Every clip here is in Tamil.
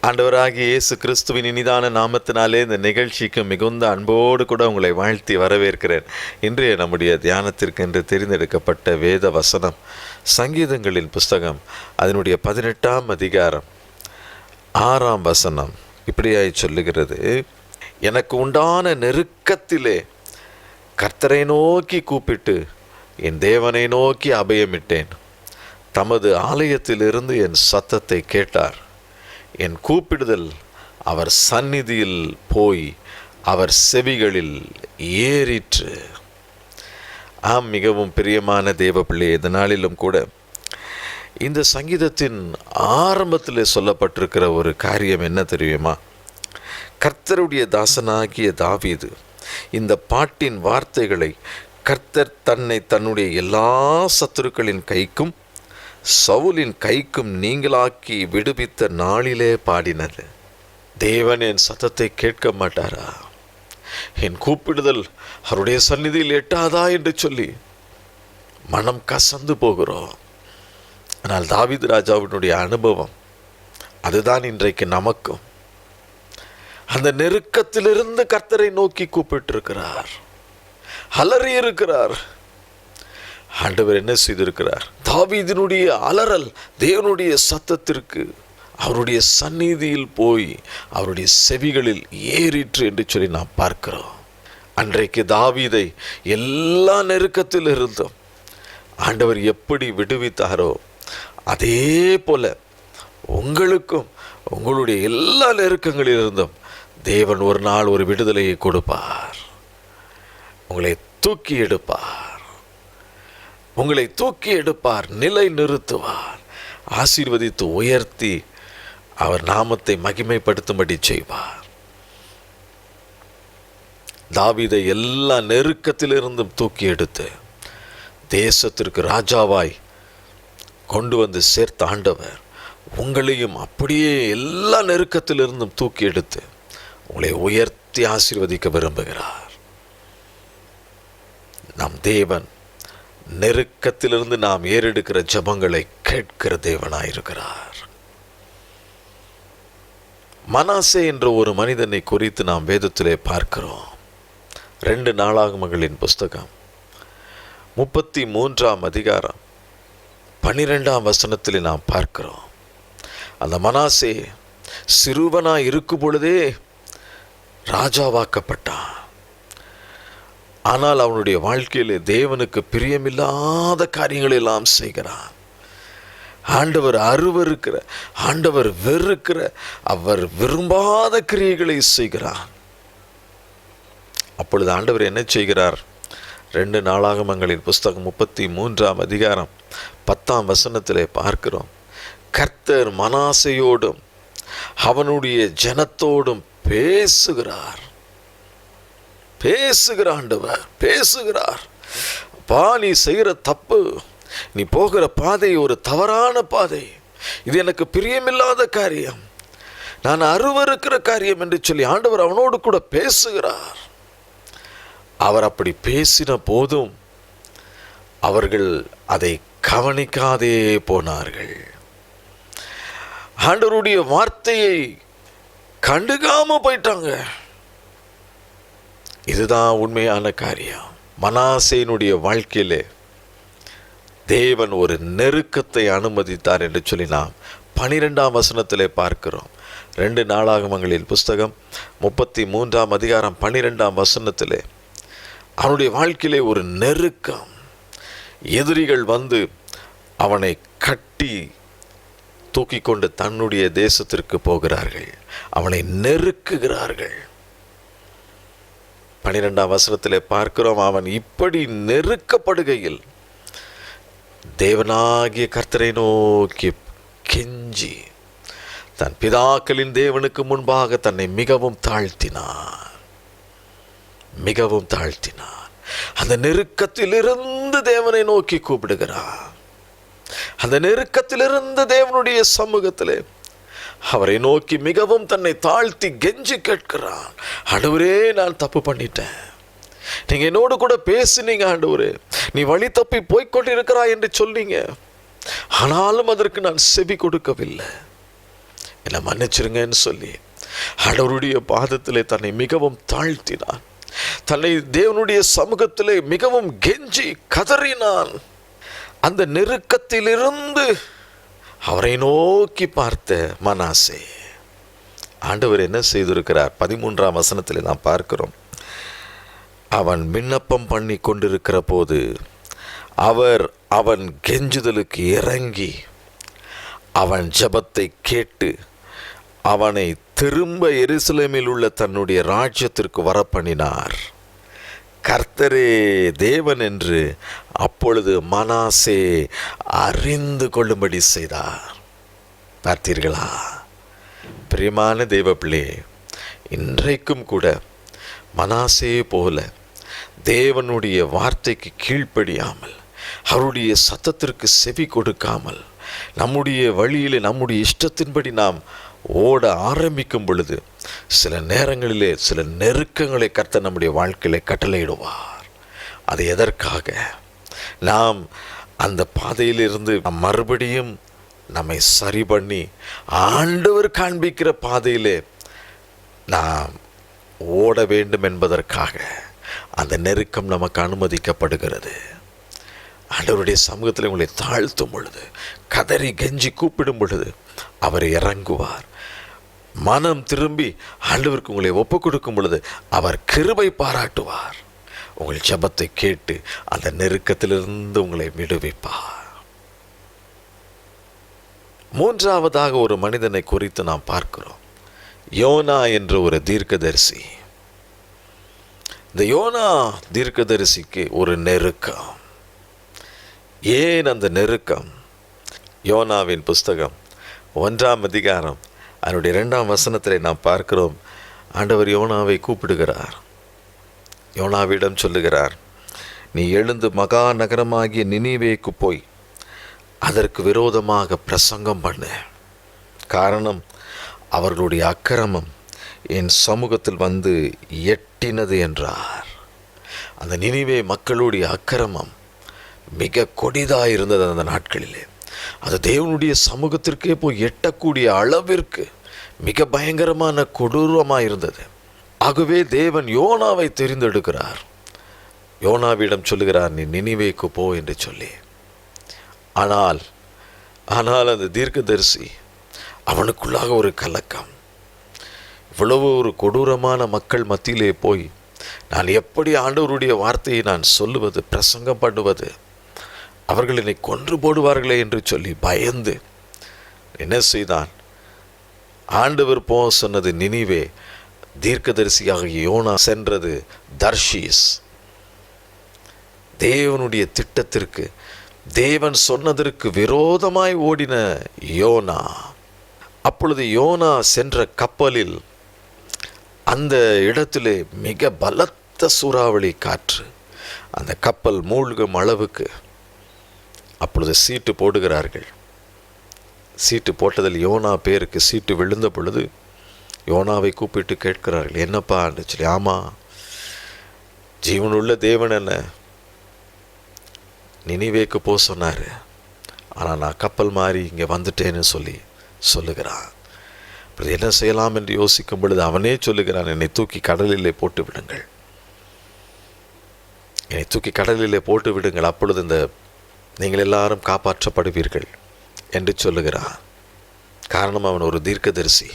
ஆண்டவராகிய இயேசு கிறிஸ்துவின் இனிதான நாமத்தினாலே இந்த நிகழ்ச்சிக்கு மிகுந்த அன்போடு கூட உங்களை வாழ்த்தி வரவேற்கிறேன். இன்றைய நம்முடைய தியானத்திற்கு என்று தெரிந்தெடுக்கப்பட்ட வேத வசனம் சங்கீதங்களின் புஸ்தகம் அதனுடைய 18ஆம் அதிகாரம் 6ஆம் வசனம் இப்படியாய் சொல்லுகிறது. எனக்கு உண்டான நெருக்கத்திலே கர்த்தரை நோக்கி கூப்பிட்டு என் தேவனை நோக்கி அபயமிட்டேன். தமது ஆலயத்திலிருந்து என் சத்தத்தை கேட்டார். என் கூப்பிடுதல் அவர் சந்நிதியில் போய் அவர் செவிகளில் ஏறிற்று. ஆம், மிகவும் பிரியமான தேவ பிள்ளை, இந்த நாளிலும் கூட இந்த சங்கீதத்தின் ஆரம்பத்தில் சொல்லப்பட்டிருக்கிற ஒரு காரியம் என்ன தெரியுமா? கர்த்தருடைய தாசனாகிய தாவீது இந்த பாட்டின் வார்த்தைகளை கர்த்தர் தன்னை தன்னுடைய எல்லா சத்துருக்களின் கைக்கும் சவுலின் கைக்கும் நீங்களாக்கி விடுவித்த நாளிலே பாடினது. தேவன் என் சத்தத்தை கேட்க மாட்டாரா? என் கூப்பிடுதல் அவருடைய சந்நிதியில் எட்டாதா என்று சொல்லி மனம் கசந்து போகிறோம். ஆனால் தாவீது ராஜாவினுடைய அனுபவம் அதுதான் இன்றைக்கு நமக்கும். அந்த நெருக்கத்திலிருந்து கர்த்தரை நோக்கி கூப்பிட்டிருக்கிறார், அலறி இருக்கிறார். ஆண்டவர் என்ன செய்திருக்கிறார்? தாவீதினுடைய அலறல் தேவனுடைய சத்தத்திற்கு அவருடைய சந்நிதியில் போய் அவருடைய செவிகளில் ஏறிற்று என்று சொல்லி நாம் பார்க்கிறோம். அன்றைக்கு தாவீதை எல்லா நெருக்கத்தில் இருந்தும் ஆண்டவர் எப்படி விடுவித்தாரோ அதே போல உங்களுக்கும் உங்களுடைய எல்லா நெருக்கங்களிலிருந்தும் தேவன் ஒரு நாள் ஒரு விடுதலையை கொடுப்பார். உங்களை தூக்கி எடுப்பார், உங்களை தூக்கி எடுப்பார், நிலை நிறுத்துவார், ஆசீர்வதித்து உயர்த்தி அவர் நாமத்தை மகிமைப்படுத்தும்படி செய்வார். தாவீதை எல்லா நெருக்கத்திலிருந்தும் தூக்கி எடுத்து தேசத்திற்கு ராஜாவாய் கொண்டு வந்து சேர்த்த ஆண்டவர் உங்களையும் அப்படியே எல்லா நெருக்கத்திலிருந்தும் தூக்கி எடுத்து உங்களை உயர்த்தி ஆசீர்வதிக்க விரும்புகிறார். நம் தேவன் நெருக்கத்திலிருந்து நாம் ஏறெடுக்கிற ஜெபங்களை கேட்கிற தேவனாயிருக்கிறார். மனாசே என்ற ஒரு மனிதனை குறித்து நாம் வேதத்திலே பார்க்கிறோம். 2 நாளாகமங்களின் புஸ்தகம் 33ஆம் அதிகாரம் 12ஆம் வசனத்தில் நாம் பார்க்கிறோம். அந்த மனாசே சிறுவனாய் இருக்கும் பொழுதே ராஜாவாக்கப்பட்டான். ஆனால் அவனுடைய வாழ்க்கையிலே தேவனுக்கு பிரியமில்லாத காரியங்கள் எல்லாம் செய்கிறான். ஆண்டவர் அருவருக்கிற, ஆண்டவர் வெறுக்கிற, அவர் விரும்பாத கிரியைகளை செய்கிறான். அப்பொழுது ஆண்டவர் என்ன செய்கிறார்? 2 நாளாகமங்களின் புஸ்தகம் 33ஆம் அதிகாரம் 10ஆம் வசனத்திலே பார்க்கிறோம். கர்த்தர் மனாசையோடும் அவனுடைய ஜனத்தோடும் ஆண்டவர் பேசுகிறார். அப்பா, நீ செய்கிற தப்பு, நீ போகிற பாதை ஒரு தவறான பாதை, இது எனக்கு பிரியமில்லாத காரியம், நான் அருவருக்கிற காரியம் என்று சொல்லி ஆண்டவர் அவனோடு கூட பேசுகிறார். அவர் அப்படி பேசின போதும் அவர்கள் அதை கவனிக்காதே போனார்கள். ஆண்டவருடைய வார்த்தையை கண்டுக்காம போயிட்டாங்க. இதுதான் உண்மையான காரியம். மனாசேனுடைய வாழ்க்கையிலே தேவன் ஒரு நெருக்கத்தை அனுமதித்தார் என்று சொல்லி நாம் 12ஆம் வசனத்திலே பார்க்கிறோம். 2 நாளாகமங்களின் புஸ்தகம் 33ஆம் அதிகாரம் 12ஆம் வசனத்திலே அவனுடைய வாழ்க்கையிலே ஒரு நெருக்கம். எதிரிகள் வந்து அவனை கட்டி தூக்கி கொண்டு தன்னுடைய தேசத்திற்கு போகிறார்கள், அவனை நெருக்குகிறார்கள். 12ஆம் வசனத்திலே பார்க்கிறோம். அவன் இப்படி நெருக்கப்படுகையில் தேவனாகிய கர்த்தரை நோக்கி கெஞ்சி தன் பிதாக்களின் தேவனுக்கு முன்பாக தன்னை மிகவும் தாழ்த்தினான். அந்த நெருக்கத்திலிருந்து தேவனை நோக்கி கூப்பிடுகிறான். அந்த நெருக்கத்திலிருந்து தேவனுடைய சமூகத்திலே அவரை நோக்கி மிகவும் தன்னை தாழ்த்தி கெஞ்சி கேட்கிறான். ஆண்டவரே, நான் தப்பு பண்ணிட்டேன், நீங்க என்னோடு கூட பேசுனீங்க ஆண்டவரே, நீ வழி தப்பி போய்கொண்டிருக்கிறாய் என்று சொன்னீங்க, ஆனாலும் அதற்கு நான் செவி கொடுக்கவில்லை. என்னை மன்னிச்சிருங்கன்னு சொல்லி ஆண்டவருடைய பாதத்திலே தன்னை மிகவும் தாழ்த்தினான். தன்னை தேவனுடைய சமூகத்திலே மிகவும் கெஞ்சி கதறினான். அந்த நெருக்கத்திலிருந்து அவரை நோக்கி பார்த்த மனாசே, ஆண்டவர் என்ன செய்திருக்கிறார்? 13ஆம் வசனத்தில் நாம் பார்க்கிறோம். அவன் விண்ணப்பம் பண்ணி கொண்டிருக்கிற போது அவர் அவன் கெஞ்சுதலுக்கு இறங்கி அவன் ஜெபத்தை கேட்டு அவனை திரும்ப எருசலேமில் உள்ள தன்னுடைய ராஜ்யத்திற்கு வரப்பண்ணினார். கர்த்தரே தேவன் என்று அப்பொழுது மனாசே அறிந்து கொள்ளும்படி செய்தார். பார்த்தீர்களா பிரியமான தேவ பிள்ளை, இன்றைக்கும் கூட மனாசே போல தேவனுடைய வார்த்தைக்கு கீழ்ப்படியாமல், அவருடைய சத்தத்திற்கு செவி கொடுக்காமல், நம்முடைய வழியிலே நம்முடைய இஷ்டத்தின்படி நாம் ஓட ஆரம்பிக்கும் பொழுது சில நேரங்களிலே சில நெருக்கங்களை கர்த்தர் நம்முடைய வாழ்க்கையிலே கட்டளையிடுவார். அது எதற்காக? நாம் அந்த பாதையிலிருந்து மறுபடியும் நம்மை சரி பண்ணி ஆண்டவர் காண்பிக்கிற பாதையிலே நாம் ஓட வேண்டும் என்பதற்காக அந்த நெருக்கம் நமக்கு அனுமதிக்கப்படுகிறது. ஆண்டவருடைய சமூகத்தில் உங்களை தாழ்த்தும் பொழுது, கதறி கெஞ்சி கூப்பிடும் பொழுது அவர் இறங்குவார். மனம் திரும்பி ஆண்டவருக்கு உங்களை ஒப்புக் கொடுக்கும் பொழுது அவர் கிருபை பாராட்டுவார். உங்கள் ஜெபத்தை கேட்டு அந்த நெருக்கத்திலிருந்து உங்களை விடுவிப்பார். மூன்றாவதாக ஒரு மனிதனை குறித்து நாம் பார்க்கிறோம். யோனா என்ற ஒரு தீர்க்கதரிசி. இந்த யோனா தீர்க்கதரிசிக்கு ஒரு நெருக்கம். ஏன் அந்த நெருக்கம்? யோனாவின் புஸ்தகம் 1ஆம் அதிகாரம் அதனுடைய 2ஆம் வசனத்தில் நாம் பார்க்கிறோம். ஆண்டவர் யோனாவை கூப்பிடுகிறார். யோனாவிடம் சொல்லுகிறார், நீ எழுந்து மகா நகரமாகிய நினிவேக்கு போய் அதற்கு விரோதமாக பிரசங்கம் பண்ணு. காரணம், அவர்களுடைய அக்கிரமம் என் சமூகத்தில் வந்து எட்டினது என்றார். அந்த நினிவே மக்களுடைய அக்கிரமம் மிக கொடிதாக இருந்தது. அந்த நாட்களிலே அது தேவனுடைய சமூகத்திற்கே போய் எட்டக்கூடிய அளவிற்கு மிக பயங்கரமான கொடூரமாக இருந்தது. ஆகவே தேவன் யோனாவை தெரிந்தெடுக்கிறார். யோனாவிடம் சொல்லுகிறார், நீ நினிவேக்கு போ என்று சொல்லி. ஆனால் அந்த தீர்க்கதரிசி அவனுக்குள்ளாக ஒரு கலக்கம். இவ்வளவு ஒரு கொடூரமான மக்கள் மத்தியிலே போய் நான் எப்படி ஆண்டவருடைய வார்த்தையை நான் சொல்லுவது, பிரசங்கம் பண்ணுவது, அவர்கள் என்னை கொன்று போடுவார்களே என்று சொல்லி பயந்து என்ன செய்தான்? ஆண்டவர் போக சொன்னது நினிவே, தீர்க்கதரிசியாக யோனா சென்றது தர்ஷீஸ். தேவனுடைய திட்டத்திற்கு, தேவன் சொன்னதற்கு விரோதமாய் ஓடின யோனா. அப்பொழுது யோனா சென்ற கப்பலில் அந்த இடத்திலே மிக பலத்த சூறாவளி காற்று, அந்த கப்பல் மூழ்கும் அளவுக்கு. அப்பொழுது சீட்டு போடுகிறார்கள். சீட்டு போட்டதில் யோனா பேருக்கு சீட்டு விழுந்த பொழுது யோனாவை கூப்பிட்டு கேட்கிறார்கள், என்னப்பா என்று சொல்லி. ஆமாம், ஜீவனுள்ள தேவன் என்ன நினிவேக்கு போக சொன்னார், ஆனால் நான் கப்பல் மாறி இங்கே வந்துட்டேன்னு சொல்லுகிறான். அப்படி என்ன செய்யலாம் என்று யோசிக்கும் பொழுது அவனே சொல்லுகிறான், என்னை தூக்கி கடலிலே போட்டு விடுங்கள், என்னை தூக்கி கடலிலே போட்டு விடுங்கள், அப்பொழுது இந்த நீங்கள் எல்லாரும் காப்பாற்றப்படுவீர்கள் என்று சொல்லுகிறான். காரணம், அவன் ஒரு தீர்க்கதரிசி.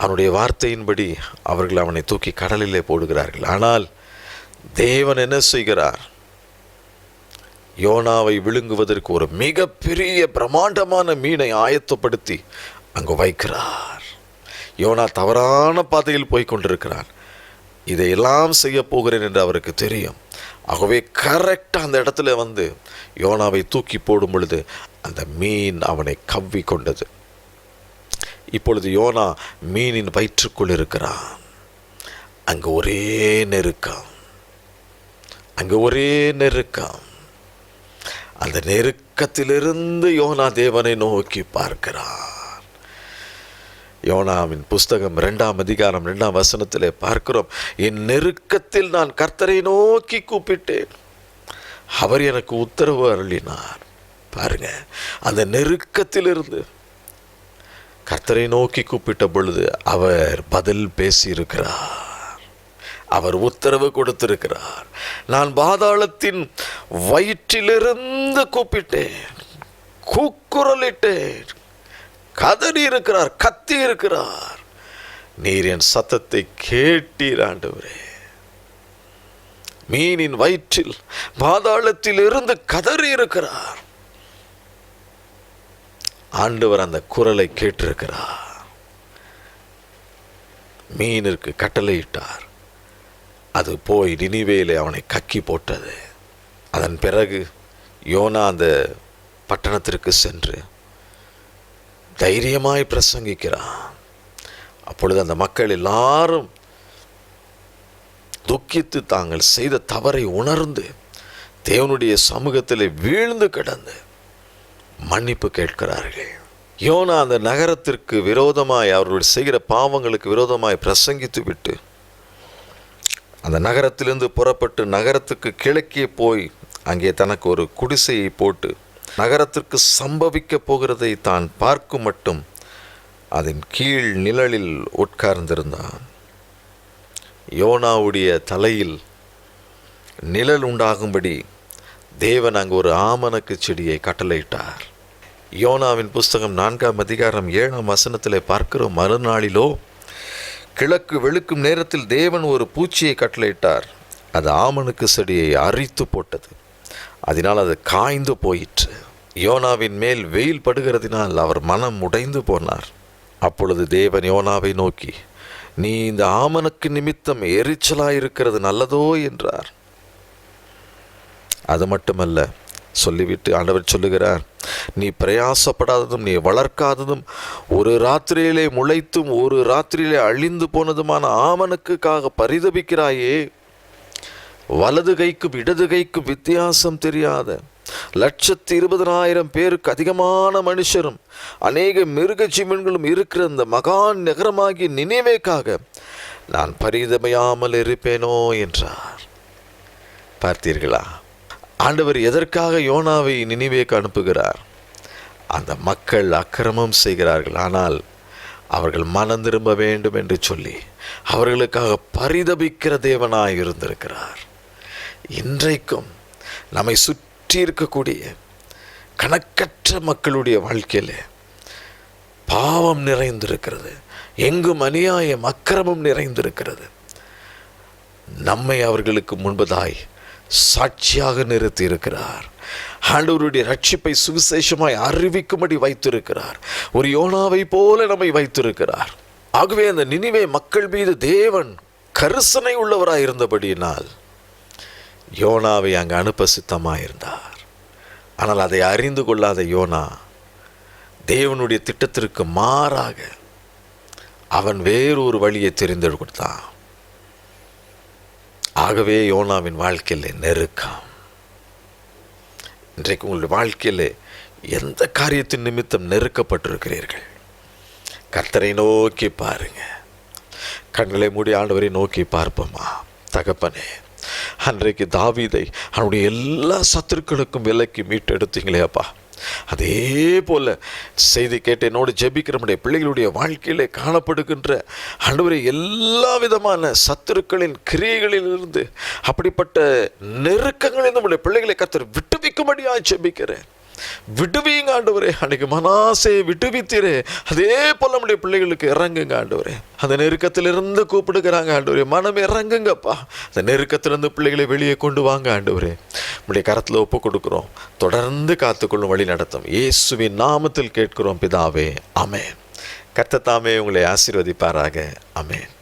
அவனுடைய வார்த்தையின்படி அவர்கள் அவனை தூக்கி கடலிலே போடுகிறார்கள். ஆனால் தேவன் என்ன செய்கிறார்? யோனாவை விழுங்குவதற்கு ஒரு மிகப்பெரிய பிரம்மாண்டமான மீனை ஆயத்தப்படுத்தி அங்கு வைக்கிறார். யோனா தவறான பாதையில் போய் கொண்டிருக்கிறான். இதையெல்லாம் செய்ய போகிறேன் என்று அவருக்கு தெரியும். ஆகவே கரெக்டாக அந்த இடத்துல வந்து யோனாவை தூக்கி போடும் பொழுது அந்த மீன் அவனை கவ்வி கொண்டது. இப்பொழுது யோனா மீனின் வயிற்றுக்குள் இருக்கிறான். அங்கு ஒரே நெருக்கம். அந்த நெருக்கத்திலிருந்து யோனா தேவனை நோக்கி பார்க்கிறான். யோனாவின் புஸ்தகம் 2ஆம் அதிகாரம் 2ஆம் வசனத்திலே பார்க்கிறோம், என் நெருக்கத்தில் நான் கர்த்தரை நோக்கி கூப்பிட்டேன், அவர் எனக்கு உத்தரவு அருளினார். பாருங்க, அந்த நெருக்கத்திலிருந்து கர்த்தரை நோக்கி கூப்பிட்ட பொழுது அவர் பதில் பேசியிருக்கிறார். அவர் உத்தரவு கொடுத்திருக்கிறார். நான் பாதாளத்தின் வயிற்றிலிருந்து கூப்பிட்டேன், கூக்குரலிட்டேன். கதறி இருக்கிறார், கத்தி இருக்கிறார். நீர் என் சத்தத்தை கேட்டீர் ஆண்டவரே. மீனின் வயிற்றில் பாதாளத்தில் இருந்து கதறி இருக்கிறார். ஆண்டவர் அந்த குரலை கேட்டிருக்கிறார். மீனிற்கு கட்டளையிட்டார். அது போய் நினிவேலே அவனை கக்கி போட்டது. அதன் பிறகு யோனா அந்த பட்டணத்திற்கு சென்று தைரியமாய் பிரசங்கிக்கிறான். அப்பொழுது அந்த மக்கள் எல்லாரும் துக்கித்து தாங்கள் செய்த தவறை உணர்ந்து தேவனுடைய சமூகத்தில் வீழ்ந்து கிடந்து மன்னிப்பு கேட்கிறார்கள். யோனா அந்த நகரத்திற்கு விரோதமாய், அவர்கள் செய்கிற பாவங்களுக்கு விரோதமாய் பிரசங்கித்து விட்டு அந்த நகரத்திலிருந்து புறப்பட்டு நகரத்துக்கு கிழக்கே போய் அங்கே தனக்கு ஒரு குடிசையை போட்டு நகரத்திற்கு சம்பவிக்க போகிறதை தான் பார்க்கும் மட்டும் அதன் கீழ் நிழலில் உட்கார்ந்திருந்தான். யோனாவுடைய தலையில் நிழல் உண்டாகும்படி தேவன் அங்கு ஒரு ஆமணக்கு செடியை கட்டளையிட்டார். யோனாவின் புஸ்தகம் 4ஆம் அதிகாரம் 7ஆம் வசனத்திலே பார்க்கிறோம். மறுநாளிலோ கிழக்கு வெளுக்கும் நேரத்தில் தேவன் ஒரு பூச்சியை கட்டளையிட்டார். அது ஆமணக்கு செடியை அரித்து போட்டது. அதனால் அது காய்ந்து போயிற்று. யோனாவின் மேல் வெயில் படுகிறதினால் அவர் மனம் உடைந்து போனார். அப்பொழுது தேவன் யோனாவை நோக்கி, நீ இந்த ஆமணக்கு நிமித்தம் எரிச்சலாயிருக்கிறது நல்லதோ என்றார். அது மட்டுமல்ல, சொல்லிவிட்டு ஆண்டவர் சொல்லுகிறார், நீ பிரயாசப்படாததும் நீ வளர்க்காததும் ஒரு ராத்திரியிலே முளைத்தும் ஒரு ராத்திரியிலே அழிந்து போனதுமான ஆமணக்குக்காக பரிதபிக்கிறாயே. வலது கைக்கும் இடது கைக்கும் வித்தியாசம் தெரியாத 120,000 பேருக்கு அதிகமான மனுஷரும் அநேக மிருக ஜீவன்களும் இருக்கிற இந்த மகான் நகரமாகிய நினிவேக்காக நான் பரிதமையாமல் இருப்பேனோ என்றார். பார்த்தீர்களா, ஆண்டவர் எதற்காக யோனாவை நினிவேக்கு அனுப்புகிறார்? அந்த மக்கள் அக்கிரமம் செய்கிறார்கள், ஆனால் அவர்கள் மனம் திரும்ப வேண்டும் என்று சொல்லி அவர்களுக்காக பரிதபிக்கிற தேவனாய் இருந்திருக்கிறார். இன்றைக்கும் நம்மை சுற்றி இருக்கக்கூடிய கணக்கற்ற மக்களுடைய வாழ்க்கையில் பாவம் நிறைந்திருக்கிறது, எங்கும் அநியாயம் அக்கிரமம் நிறைந்திருக்கிறது. நம்மை அவர்களுக்கு முன்பதாய் சாட்சியாக நிறுத்தி இருக்கிறார். ஆண்டவருடைய ரட்சிப்பை சுவிசேஷமாய் அறிவிக்கும்படி வைத்திருக்கிறார். ஒரு யோனாவை போல நம்மை வைத்திருக்கிறார். ஆகவே அந்த நினிவே மக்கள் மீது தேவன் கரிசனை உள்ளவராய் இருந்தபடியினால் யோனாவை அங்கு அனுப்ப சித்தமாயிருந்தார். ஆனால் அதை அறிந்து கொள்ளாத யோனா தேவனுடைய திட்டத்திற்கு மாறாக அவன் வேறொரு வழியை தெரிந்தெடுத்தான். ஆகவே யோனாவின் வாழ்க்கையில் நெருக்கம். இன்றைக்கு உங்களுடைய வாழ்க்கையில் எந்த காரியத்தின் நிமித்தம் நெருக்கப்பட்டிருக்கிறீர்கள்? கர்த்தரை நோக்கி பாருங்க. கண்களை மூடி ஆண்டவரை நோக்கி பார்ப்போமா? தகப்பனே, அன்றைக்கு தாவீதை அவனுடைய எல்லா சத்துருக்களுக்கும் விலைக்கு மீட்டெடுத்தீங்களே அப்பா, அதே போல செய்தி கேட்டு என்னோடு ஜெபிக்கிற நம்முடைய பிள்ளைகளுடைய வாழ்க்கையிலே காணப்படுகின்ற ஆண்டவரே எல்லா விதமான சத்துருக்களின் கிரியைகளிலிருந்து, அப்படிப்பட்ட நெருக்கங்களில் நம்முடைய பிள்ளைகளை கர்த்தர் விட்டுவிக்கும்படியாக ஜெபிக்கிறேன். விடுவீங்க ஆண்டவரே. அன்றைக்கு மனாசையை விட்டுவித்தீரே, அதே போல் நம்முடைய பிள்ளைகளுக்கு இறங்குங்க ஆண்டவரே. அந்த நெருக்கத்திலிருந்து கூப்பிடுகிறாங்க ஆண்டவரே, மனம் இறங்குங்கப்பா. அந்த நெருக்கத்திலிருந்து பிள்ளைகளை வெளியே கொண்டு வாங்க ஆண்டவரே. நம்முடைய கரத்தில் ஒப்பு கொடுக்குறோம். தொடர்ந்து காத்துக்கொள்ளும் வழி நடத்தும் இயேசுவின் நாமத்தில் கேட்கிறோம் பிதாவே, ஆமென். கர்த்தர் தாமே உங்களை ஆசீர்வதிப்பாராக. ஆமென்.